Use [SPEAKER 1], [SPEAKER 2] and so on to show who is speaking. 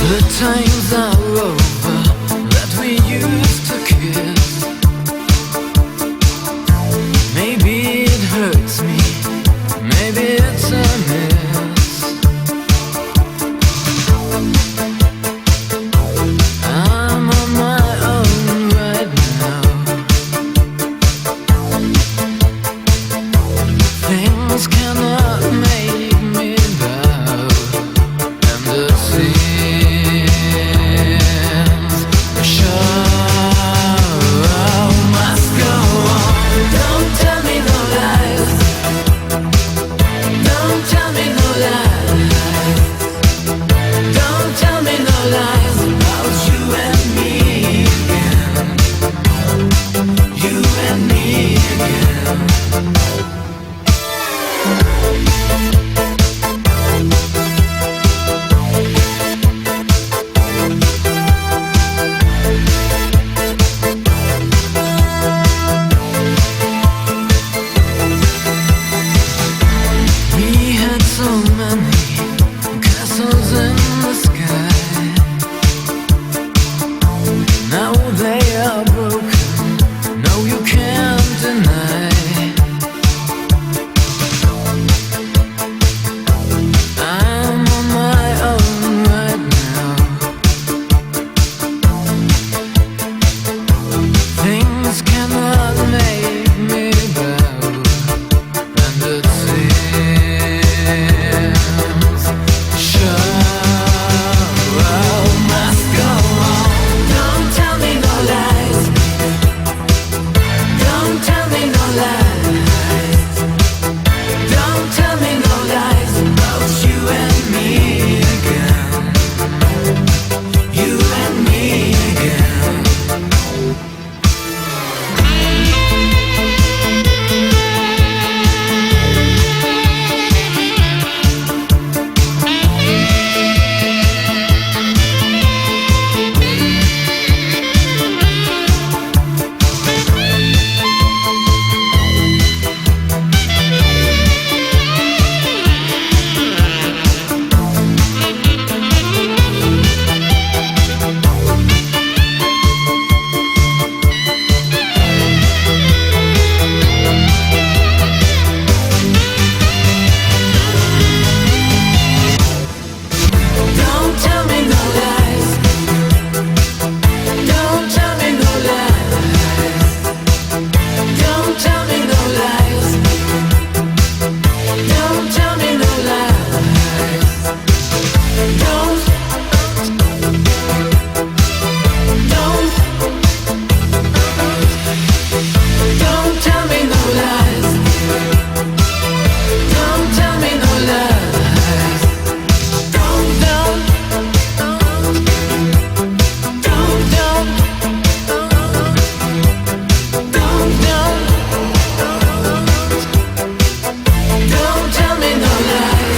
[SPEAKER 1] The times are over that we used to kiss. Maybe it hurts me, maybe it's a miss. I'm on my own right now. Things cannot make me bow, and the sins show must go on. Don't tell me no lies. Don't tell me no lies. Don't tell me no lies about you and me again. You and me again. We had so many castles in the sky. Now they are broken, no you can't deny. I'm on my own right now. Things cannot make me bow, and the sins show must go on. Don't tell me no lies. Don't tell me no lies. Don't tell me no lies about you and me again. You and me again. Don't tell me no lies. Don't tell me no lies. Don't tell me no lies. Don't tell me no lies. Don't tell me no lies. Don't tell me no lies. Don't tell me no lies.